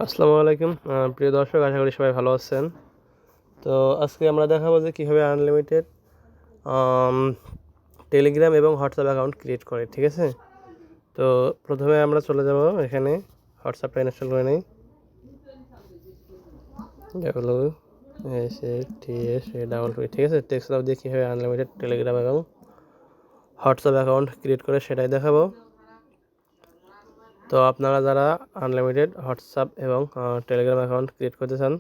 আসসালামু আলাইকুম প্রিয় দর্শক, আশা করি সবাই ভালো আছেন। তো আজকে আমরা দেখাবো যে কীভাবে আনলিমিটেড টেলিগ্রাম এবং হোয়াটসঅ্যাপ অ্যাকাউন্ট ক্রিয়েট করে। ঠিক আছে, তো প্রথমে আমরা চলে যাব এখানে হোয়াটসঅ্যাপটা ইনস্টল করে নিই। ঠিক আছে, টেক্সট দাও দিয়ে কীভাবে আনলিমিটেড টেলিগ্রাম এবং হোয়াটসঅ্যাপ অ্যাকাউন্ট ক্রিয়েট করে সেটাই দেখাবো। তো আপনারা যারা আনলিমিটেড হোয়াটসঅ্যাপ এবং টেলিগ্রাম অ্যাকাউন্ট ক্রিয়েট করতে চান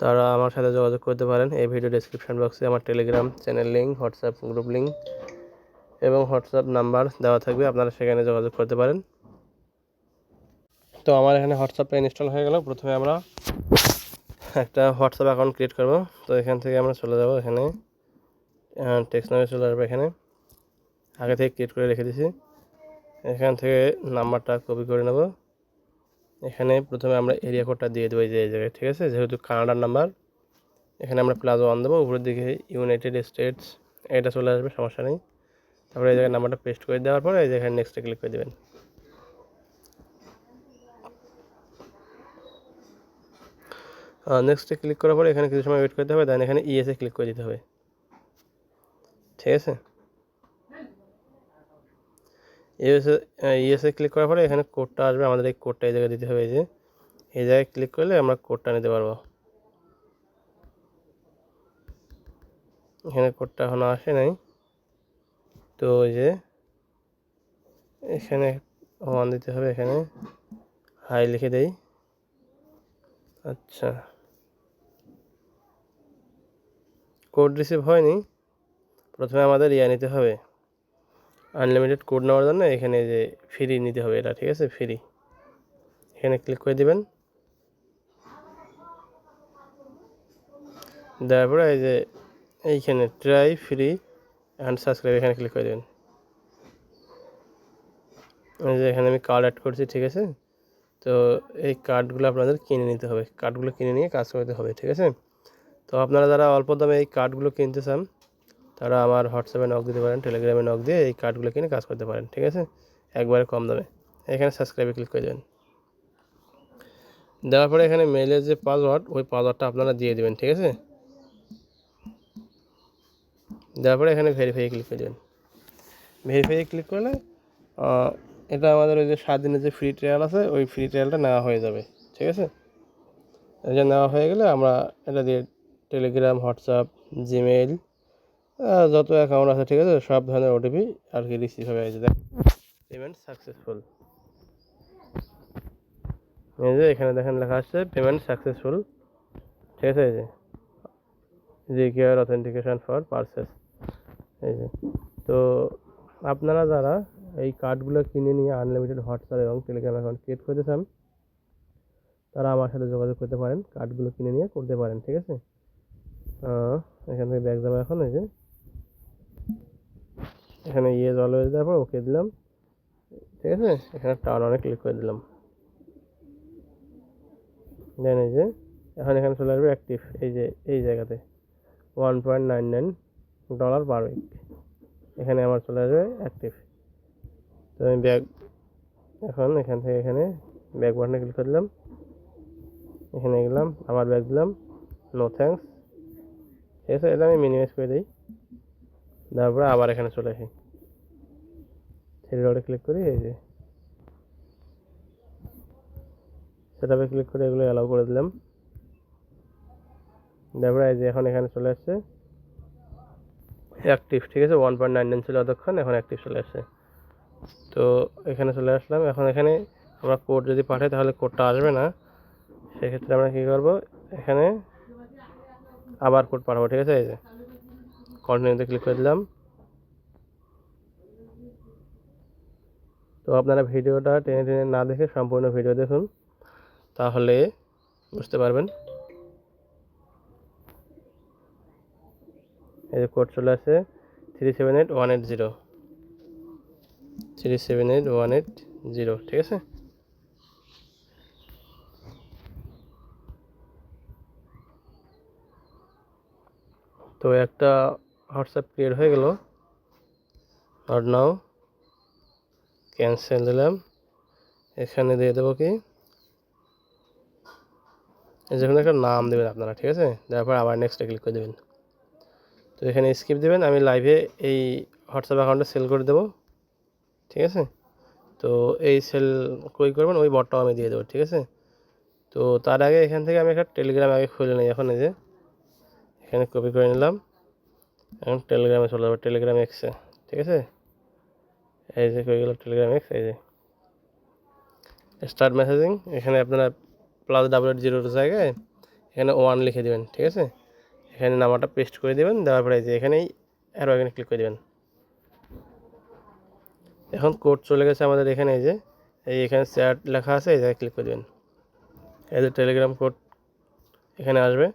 তারা আমার সাথে যোগাযোগ করতে পারেন। এই ভিডিও ডেসক্রিপশন বক্সে আমার Telegram channel link, WhatsApp group link এবং হোয়াটসঅ্যাপ নাম্বার দেওয়া থাকবে, আপনারা সেখানে যোগাযোগ করতে পারেন। তো আমার এখানে হোয়াটসঅ্যাপটা ইনস্টল হয়ে গেল। প্রথমে আমরা একটা হোয়াটসঅ্যাপ অ্যাকাউন্ট ক্রিয়েট করব। তো এখান থেকে আমরা চলে যাব, এখানে টেক্সট নামে চলে আসবে। এখানে আগে থেকে ক্রিয়েট করে রেখে দিয়েছি। এখান থেকে নাম্বারটা কপি করে নেব। এখানে প্রথমে আমরা এরিয়া কোডটা দিয়ে দেবো এই জায়গায়। ঠিক আছে, যেহেতু কানাডার নাম্বার, এখানে আমরা +1 দেবো। উপরের দিকে ইউনাইটেড স্টেটস এটা চলে আসবে, সমস্যা নেই। তারপরে এই জায়গায় নাম্বারটা পেস্ট করে দেওয়ার পরে এই জায়গায় নেক্সটে ক্লিক করে দেবেন। নেক্সটে ক্লিক করার পরে এখানে কিছু সময় ওয়েট করতে হবে, দেন এখানে ইএসএ ক্লিক করে দিতে হবে। ঠিক আছে, ইএসএ ক্লিক করার পরে এখানে কোডটা আসবে, আমাদের এই কোডটা এই জায়গায় দিতে হবে। এই জায়গায় ক্লিক করলে আমরা কোডটা নিতে পারবো। এখানে কোডটা এখনও আসে নাই, তো ওই যে এখানে 1 দিতে হবে। এখানে হাই লিখে দেই। আচ্ছা, কোড রিসিভ হয়নি। প্রথমে আমাদের নিতে হবে আনলিমিটেড কোড নেওয়ার জন্য। এখানে যে ফ্রি নিতে হবে এটা, ঠিক আছে, ফ্রি। এখানে ক্লিক করে দেবেন। দেওয়ার পরে এই যে এইখানে ট্রাই ফ্রি অ্যান্ড সাবস্ক্রাইব, এখানে ক্লিক করে দেবেন। এই যে এখানে আমি কার্ড অ্যাড করছি। ঠিক আছে, তো এই কার্ডগুলো আপনাদের কিনে নিতে হবে। কার্ডগুলো কিনে নিয়ে কাজ করতে হবে। ঠিক আছে, তো আপনারা যারা অল্প দামে এই কার্ডগুলো কিনতে চান তারা আমার হোয়াটসঅ্যাপে নক দিতে পারেন, টেলিগ্রামে নক দিয়ে এই কার্ডগুলো কিনে কাজ করতে পারেন। ঠিক আছে, একবারে কম দামে। এখানে সাবস্ক্রাইবে ক্লিক করে দেবেন। দেওয়ার পরে এখানে মেইলের যে পাসওয়ার্ড, ওই পাসওয়ার্ডটা আপনারা দিয়ে দেবেন। ঠিক আছে, দেওয়ার পরে এখানে ভেরিফাই ক্লিক করে দেবেন। ভেরিফাই ক্লিক করলে এটা আমাদের ওই যে 7 দিনের যে ফ্রি ট্রায়াল আছে, ওই ফ্রি ট্রায়ালটা নেওয়া হয়ে যাবে। ঠিক আছে, এই যে নেওয়া হয়ে গেলে আমরা এটা দিয়ে টেলিগ্রাম, হোয়াটসঅ্যাপ, জিমেইল, যত অ্যাকাউন্ট আছে, ঠিক আছে, সব ধরনের ওটিপি আর কি রিসিভ হবে। এই যে পেমেন্ট সাকসেসফুল। এই যে এখানে দেখেন লেখা আসছে পেমেন্ট সাকসেসফুল। ঠিক আছে, এই যে রিকোয়ার অথেন্টিকেশন ফর পারচেস। এই যে, তো আপনারা যারা এই কার্ডগুলো কিনে নিয়ে আনলিমিটেড হোয়াটসঅ্যাপ এবং টেলিগ্রাম অ্যাকাউন্ট ক্রিয়েট করতে চান তারা আমার সাথে যোগাযোগ করতে পারেন, কার্ডগুলো কিনে নিয়ে করতে পারেন। ঠিক আছে, এখান থেকে ব্যাক যাবো। এখন এই যে এখানে অলওয়েজ দেওয়ার পর ওকে দিলাম। ঠিক আছে, এখানে টার্ন অনে ক্লিক করে দিলাম। দেন এই যে এখন এখানে চলে আসবে অ্যাক্টিভ। এই যে এই জায়গাতে $1.99 পার উইক, এখানে আমার চলে আসবে অ্যাক্টিভ। তো আমি এখন এখান থেকে এখানে ব্যাক বাটনে ক্লিক করে দিলাম। এখানে গেলাম, আবার ব্যাক দিলাম, নো থ্যাঙ্কস। ঠিক আছে, এটা আমি মিনিমাইজ করে দিই। তারপরে আবার এখানে চলে আসি, থ্রি ডটে ক্লিক করি। এই যে সেটাপে ক্লিক করে এগুলো অ্যালাউ করে দিলাম। তারপরে এই যে এখন এখানে চলে আসছে অ্যাক্টিভ। ঠিক আছে, 1.99 ছিল এতক্ষণ, এখন অ্যাক্টিভ চলে আসছে। তো এখানে চলে আসলাম। এখন এখানে আমরা কোড যদি পাঠাই তাহলে কোডটা আসবে না। সেক্ষেত্রে আমরা কী করবো, এখানে আবার কোড পাঠাবো। ঠিক আছে, এই যে কন্টিনিউতে ক্লিক করে দিলাম। তো আপনারা ভিডিওটা টেনে টেনে না দেখে সম্পূর্ণ ভিডিও দেখুন, তাহলে বুঝতে পারবেন। এই যে কোড চলে আসছে 378180, 378180। ঠিক আছে, তো একটা হোয়াটসঅ্যাপ ক্রিয়েট হয়ে গেল। আর নাও ক্যান্সেল দিলাম। এখানে দিয়ে দেবো কি যেখানে একটা নাম দেবেন আপনারা, ঠিক আছে? তারপর আবার নেক্সটে ক্লিক করে দেবেন। তো এখানে স্কিপ দেবেন, আমি লাইভে এই হোয়াটসঅ্যাপ অ্যাকাউন্টে সেল করে দেবো, ঠিক আছে? তো এই সেল কই করবেন ওই বটটাও আমি দিয়ে দেবো, ঠিক আছে? তো তার আগে এখান থেকে আমি একটা টেলিগ্রাম আগে খুলে নিই। এখন এই যে এখানে কপি করে নিলাম, এখন টেলিগ্রামে চলে যাবো, টেলিগ্রাম এক্সে, ঠিক আছে? এই যে হয়ে গেল টেলিগ্রাম এক্স। এই যে স্টার্ট মেসেজিং, এখানে আপনারা +00 জায়গায় এখানে 1 লিখে দেবেন, ঠিক আছে? এখানে নাম্বারটা পেস্ট করে দেবেন, দেওয়ার পরে যে এখানেই অ্যারো এখানে ক্লিক করে দেবেন। এখন কোড চলে গেছে আমাদের এখানে, এই যে এখানে চ্যাট লেখা আছে, এই জায়গায় ক্লিক করে দেবেন। এই যে টেলিগ্রাম কোড এখানে আসবে,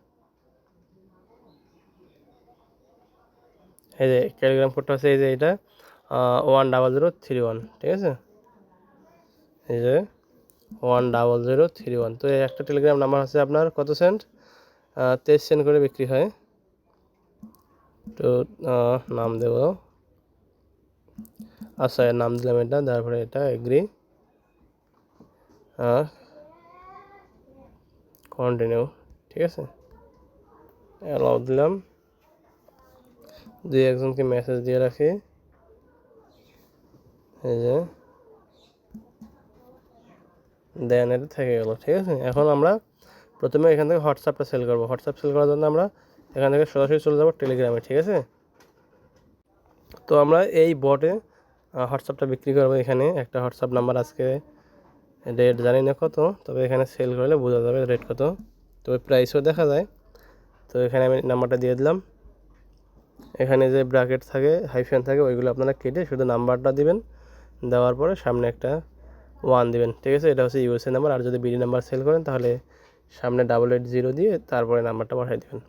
এই যে টেলিগ্রাম কোডটা আছে, এই যে এটা 10031, ঠিক আছে? এই যে 10031। তো এই একটা টেলিগ্রাম নাম্বার হচ্ছে আপনার কত সেন্ট? 23 সেন্ট করে বিক্রি হয়। তো নাম দেব, আচ্ছা নাম দিলাম এটা, তারপরে এটা এগ্রি, কন্টিনিউ, ঠিক আছে? অ্যালাউ দিলাম, দুই একজনকে মেসেজ দিয়ে রাখি, এই যে দেন এটা থেকে গেল, ঠিক আছে? এখন আমরা প্রথমে এখান থেকে হোয়াটসঅ্যাপটা সেল করবো। হোয়াটসঅ্যাপ সেল করার জন্য আমরা এখান থেকে সরাসরি চলে যাবো টেলিগ্রামে, ঠিক আছে? তো আমরা এই বটে হোয়াটসঅ্যাপটা বিক্রি করবো। এখানে একটা হোয়াটসঅ্যাপ নাম্বার আজকে রেট জানি না কত, তবে এখানে সেল করলে বোঝা যাবে রেট কত, তবে প্রাইসও দেখা যায়। তো এখানে আমি নাম্বারটা দিয়ে দিলাম। এখানে যে ব্র্যাকেট থাকে, হাইফেন থাকে, ওইগুলো আপনারা কেটে শুধু নাম্বারটা দিবেন, দেওয়ার পরে সামনে একটা 1 দিবেন, ঠিক আছে? এটা হচ্ছে ইউএসএ নাম্বার। আর যদি বিডি নাম্বার সেল করেন তাহলে সামনে 880 দিয়ে তারপরে নাম্বারটা পাঠিয়ে দেবেন।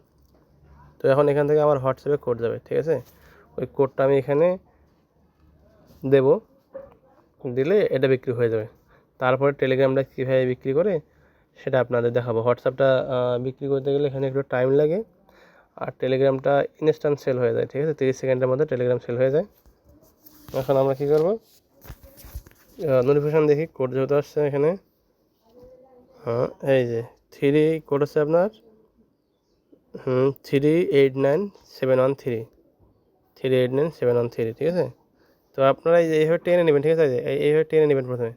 তো এখন এখান থেকে আমার হোয়াটসঅ্যাপে কোড যাবে, ঠিক আছে? ওই কোডটা আমি এখানে দেব, দিলে এটা বিক্রি হয়ে যাবে। তারপরে টেলিগ্রামটা কীভাবে বিক্রি করে সেটা আপনাদের দেখাবো। হোয়াটসঅ্যাপটা বিক্রি করতে গেলে এখানে একটু টাইম লাগে, আর টেলিগ্রামটা ইনস্ট্যান্ট সেল হয়ে যায়, ঠিক আছে? 30 সেকেন্ডের মধ্যে টেলিগ্রাম সেল হয়ে যায়। এখন আমরা কী করবো, নোটিফিকেশান দেখি, কোড যেহেতু আসছে এখানে, হ্যাঁ এই যে 3 কোড হচ্ছে আপনার 389713, 389713, ঠিক আছে? তো আপনারা এই যে এইভাবে টেনে নেবেন, ঠিক আছে? এইভাবে টেনে নেবেন প্রথমে,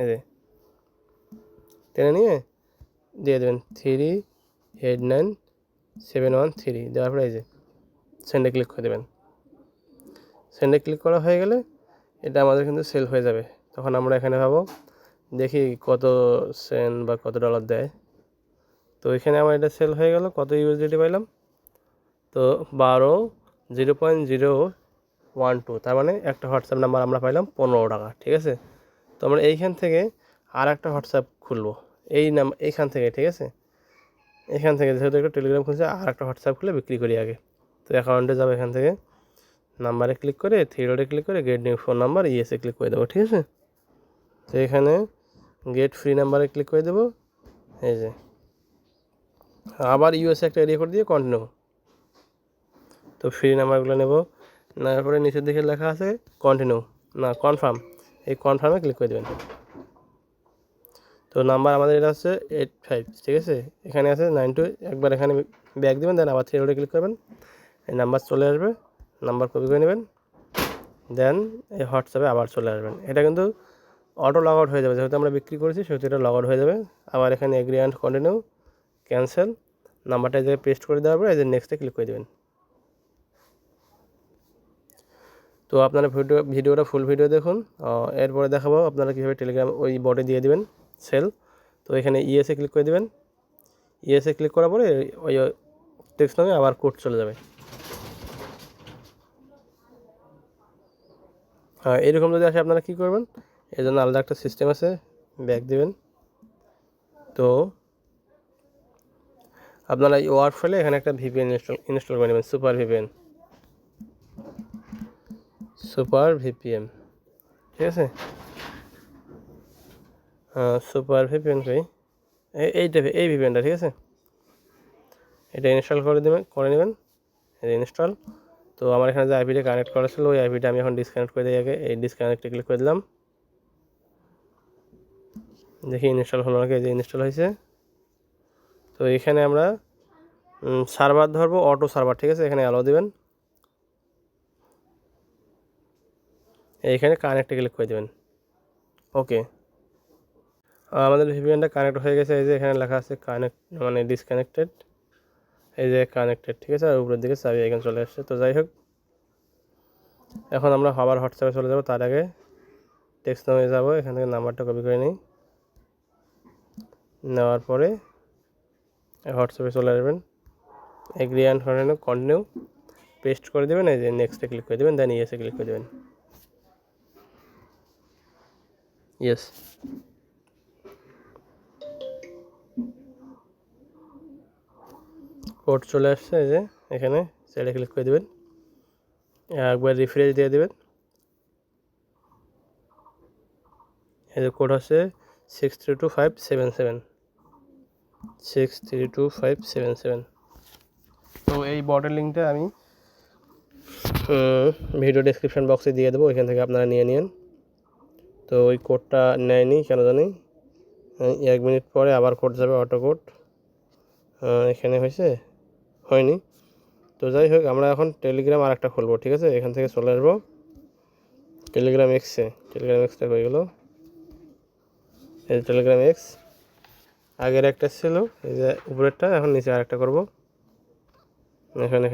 এই যে টেনে নিয়ে দিয়ে দেবেন 389713, দেওয়ার পরে এই যে সেন্ডে ক্লিক করে দেবেন। সেন্ডে ক্লিক করা হয়ে গেলে এটা আমাদের কিন্তু সেল হয়ে যাবে। তখন আমরা এখানে পাবো, দেখি কত সেন্ট বা কত ডলার দেয়। তো এখানে আমার এটা সেল হয়ে গেল, কত ইউএসডিটি পাইলাম? তো 0.012, তার মানে একটা হোয়াটসঅ্যাপ নাম্বার আমরা পাইলাম 15 টাকা, ঠিক আছে? তো আমরা এইখান থেকে আর একটা হোয়াটসঅ্যাপ খুলবো, এইখান থেকে, ঠিক আছে? এখান থেকে যেহেতু একটা টেলিগ্রাম খুলছে, আর একটা হোয়াটসঅ্যাপ খুলে বিক্রি করি আগে। তো অ্যাকাউন্টে যাবো, এখান থেকে নাম্বারে ক্লিক করে, থ্রি ডটে ক্লিক করে গেট নিউ ফোন নাম্বার ইএসএ ক্লিক করে দেবো, ঠিক আছে? তো এখানে গেট ফ্রি নাম্বারে ক্লিক করে দেবো, এই যে আবার ইউএসএ একটা এরিয়া করে দিয়ে কন্টিনিউ। তো ফ্রি নাম্বারগুলো নেব, নেওয়ার পরে নিচের দিকে লেখা আছে কন্টিনিউ, না কনফার্ম, এই কনফার্মে ক্লিক করে দেবেন। তো নাম্বার আমাদের এটা হচ্ছে 85, ঠিক আছে? এখানে আছে 92, একবার এখানে ব্যাক দেবেন, দেন আবার থ্রি ডটে ক্লিক করবেন, এই নাম্বার চলে আসবে, নাম্বার কপি করে নেবেন, দেন এই হোয়াটসঅ্যাপে আবার চলে আসবেন। এটা কিন্তু অটো লগ আউট হয়ে যাবে, যেহেতু আমরা বিক্রি করেছি সেহেতু এটা লগ আউট হয়ে যাবে। আবার এখানে এগ্রি অ্যান্ড কন্টিনিউ, ক্যান্সেল, নাম্বারটা যে পেস্ট করে দেওয়ার পরে এই যে নেক্সটে ক্লিক করে দেবেন। তো আপনারা ভিডিওটা ফুল ভিডিও দেখুন, এরপরে দেখাবো আপনারা কীভাবে টেলিগ্রাম ওই বটে দিয়ে দেবেন সেল। তো এখানে ইএসএ ক্লিক করে দেবেন, ইএসএ ক্লিক করার পরে ওই টেক্সট নামে আবার কোড চলে যাবে। এরকম যদি আসে আপনারা কী করবেন, এর জন্য আলাদা একটা সিস্টেম আছে, ব্যাক দেবেন। তো আপনারা এই ওয়ার্ক ফেলে এখানে একটা ভিপিএন ইনস্টল করে নেবেন, সুপার ভিপিএন, ঠিক আছে? সুপার ভিপিএন কই, এই ভিপিএনটা, ঠিক আছে? এটা ইনস্টল করে নেবেন, এই ইনস্টল। তো আমার এখানে যে আইপিটা কানেক্ট করা ছিল ওই আইপিটা আমি এখন ডিসকানেক্ট করে দিই আগে, এই ডিসকানেক্টে ক্লিক করে দিলাম, দেখি ইনস্টল হলো নাকি। এই যে ইনস্টল হয়েছে, তো এখানে আমরা সার্ভার ধরবো, অটো সার্ভার, ঠিক আছে। এখানে অ্যালাউ দেবেন, এইখানে কানেক্টে ক্লিক করে দেবেন। ওকে, আমাদের ভিপিএনটা কানেক্ট হয়ে গেছে। এই যে এখানে লেখা আছে কানেক্ট মানে ডিসকানেক্টেড, এই যে কানেক্টেড, ঠিক আছে। আর উপরের দিকে চাবি এখানে চলে আসছে। তো যাই হোক, এখন আমরা আবার হোয়াটসঅ্যাপে চলে যাব। তার আগে টেক্সট নামে যাব, এখান থেকে নাম্বারটা কপি করে নিই। নেওয়ার পরে হোয়াটসঅ্যাপে চলে আসবেন, এগ্রি অ্যান্ড কন্টিনিউ পেস্ট করে দেবেন। এই যে নেক্সটে ক্লিক করে দেবেন, দেন ইয়েসে ক্লিক করে দেবেন। ইয়েস, কোড চলে আসছে। এই যে এখানে সাইডে ক্লিক করে দেবেন, একবার রিফ্রেশ দিয়ে দেবেন। এই যে কোড হচ্ছে 632577, 632577। তো এই বটের লিঙ্কটা আমি ভিডিও ডেসক্রিপশন বক্সে দিয়ে দেবো, এখান থেকে আপনারা নিয়ে নিন। তো ওই কোডটা নেয়নি কেন জানি, 1 মিনিট পরে আবার কোড যাবে, অটো কোড। এখানে হয়নি। তো যাই হোক, আমরা এখন টেলিগ্রাম আর একটা খুলবো, ঠিক আছে। এখান থেকে চলে আসবো টেলিগ্রাম এক্সটা হয়ে গেলো। এই যে টেলিগ্রাম এক্স, আগের একটা ছিল এই যে উপরেরটা, এখন নিচে আর একটা করবো। এখানে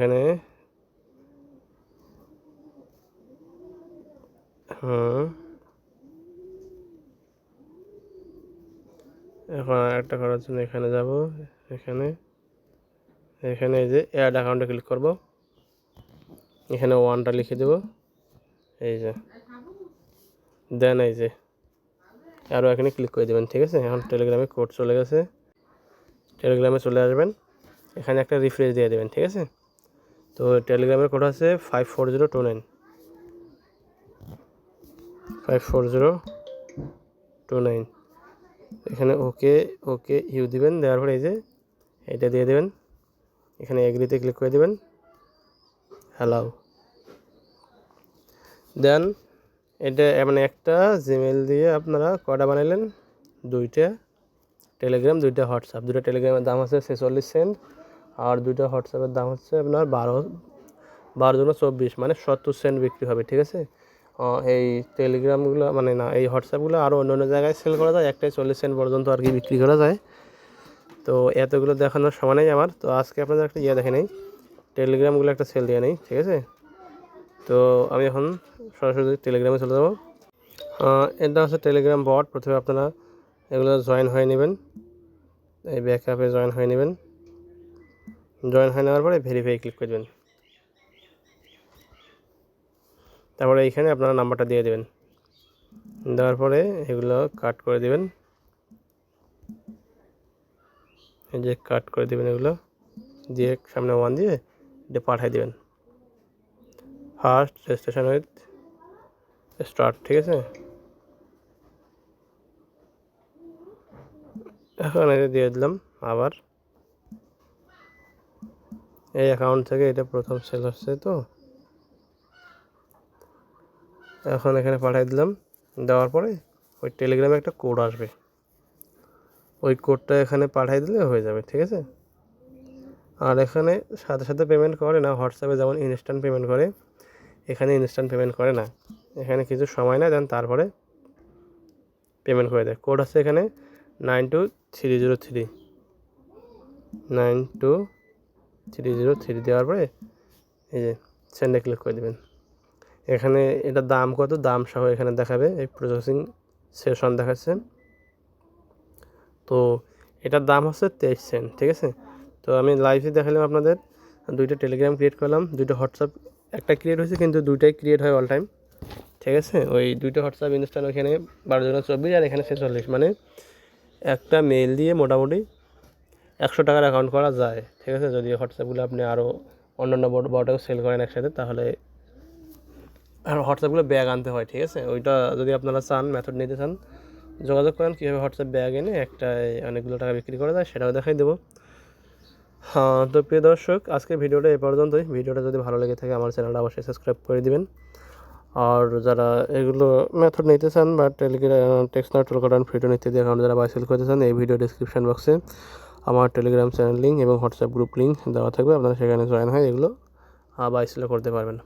এখন আরেকটা করার জন্য এখানে যাব, এখানে এই যে অ্যাড অ্যাকাউন্টে ক্লিক করব, এখানে 1টা লিখে দেব, এই যে দেন এই যে আরও এখানে ক্লিক করে দেবেন, ঠিক আছে। এখন টেলিগ্রামে কোড চলে গেছে, টেলিগ্রামে চলে আসবেন, এখানে একটা রিফ্রেশ দিয়ে দেবেন, ঠিক আছে। তো টেলিগ্রামের কোড আছে 54029, 54029। এখানে ওকে ইউ দিবেন, দেওয়ার পরে এই যে এটা দিয়ে দেবেন, এখানে এগ্রিতে ক্লিক করে দেবেন, অ্যালাউ। দেন এটা মানে একটা জিমেল দিয়ে আপনারা কটা বানাইলেন, 2টা টেলিগ্রাম, 2টা হোয়াটসঅ্যাপ। 2টা টেলিগ্রামের দাম হচ্ছে 46 সেন্ট, আর 2টা হোয়াটসঅ্যাপের দাম হচ্ছে আপনার 12 দুগুণ 24, মানে 70 সেন্ট বিক্রি হবে, ঠিক আছে। এই টেলিগ্রামগুলো মানে না, এই হোয়াটসঅ্যাপগুলো আরও অন্য জায়গায় সেল করা যায়, একটাই 40 সেন্ট পর্যন্ত আর কি বিক্রি করা যায়। তো এতগুলো দেখানোর সময় নেই আমার, তো আজকে আপনাদের একটা দেখে নেই, টেলিগ্রামগুলো একটা সেল দিয়ে নেই, ঠিক আছে। তো আমি এখন সরাসরি টেলিগ্রামে চলে যাবো। এটা হচ্ছে টেলিগ্রাম বট। প্রথমে আপনারা এগুলো জয়েন হয়ে নেবেন, এই ব্যাকআপে জয়েন হয়ে নেবেন। জয়েন হয়ে নেওয়ার পরে ভেরিফাই ক্লিক করে দেবেন, তারপরে এইখানে আপনারা নাম্বারটা দিয়ে দেবেন। দেওয়ার পরে এগুলো কাট করে দেবেন, এই যে কাট করে দেবেন, এগুলো দিয়ে সামনে 1 দিয়ে এটা পাঠিয়ে দেবেন। ফার্স্ট রেজিস্ট্রেশন উইথ স্টার্ট, ঠিক আছে। এখন এটা দিয়ে দিলাম। আবার এই অ্যাকাউন্ট থেকে এটা প্রথম সেল হচ্ছে, তো এখন এখানে পাঠিয়ে দিলাম। দেওয়ার পরে ওই টেলিগ্রামে একটা কোড আসবে, ওই কোডটা এখানে পাঠিয়ে দিলে হয়ে যাবে, ঠিক আছে। আর এখানে সাথে সাথে পেমেন্ট করে না, হোয়াটসঅ্যাপে যেমন ইনস্ট্যান্ট পেমেন্ট করে, এখানে ইনস্ট্যান্ট পেমেন্ট করে না, এখানে কিছু সময় নেয়, দেন তারপরে পেমেন্ট করে দেয়। কোড আছে এখানে 92303, 92303 দেওয়ার পরে এই যে সেন্ডে ক্লিক করে দেবেন। এখানে এটার দাম কত, দাম সহ এখানে দেখাবে, এই প্রসেসিং সেশন দেখাচ্ছে। তো এটার দাম হচ্ছে 23 সেন্ট, ঠিক আছে। তো আমি লাইভে দেখালাম আপনাদের, 2টা টেলিগ্রাম ক্রিয়েট করলাম, 2টা হোয়াটসঅ্যাপ একটা ক্রিয়েট হয়েছে, কিন্তু 2টাই ক্রিয়েট হয় অল টাইম, ঠিক আছে। ওই 2টা হোয়াটসঅ্যাপ ইনস্ট্যান্ট ওইখানে 12/24, আর এখানে 46, মানে একটা মেল দিয়ে মোটামুটি 100 টাকার অ্যাকাউন্ট করা যায়, ঠিক আছে। যদি হোয়াটসঅ্যাপগুলো আপনি আরও অন্যান্য বড়টাও সেল করেন একসাথে, তাহলে আর হোয়াটসঅ্যাপগুলো ব্যাগ আনতে হয়, ঠিক আছে। ওইটা যদি আপনারা চান, মেথড নিতে চান, যোগাযোগ করেন কীভাবে হোয়াটসঅ্যাপ ব্যাগ এনে একটা অনেকগুলো টাকা বিক্রি করা যায়, সেটাও দেখাই দেবো। হ্যাঁ, তো প্রিয় দর্শক, আজকে ভিডিওটা এই পর্যন্তই। ভিডিওটা যদি ভালো লেগে থাকে আমার চ্যানেলটা অবশ্যই সাবস্ক্রাইব করে দিবেন। আর যারা এগুলো মেথড নিতে চান বা টেলিগ্রাম টেক্সট নাও টুলকাটান ফ্রিটন ইত্যাদি অ্যাকাউন্ট যারা বাই সেল করতে চান, এই ভিডিও ডিসক্রিপশন বক্সে আমার টেলিগ্রাম চ্যানেল লিঙ্ক এবং হোয়াটসঅ্যাপ গ্রুপ লিঙ্ক দেওয়া থাকবে, আপনারা সেখানে জয়েন হয়ে এগুলো বা ইনস্টল করতে পারবেন।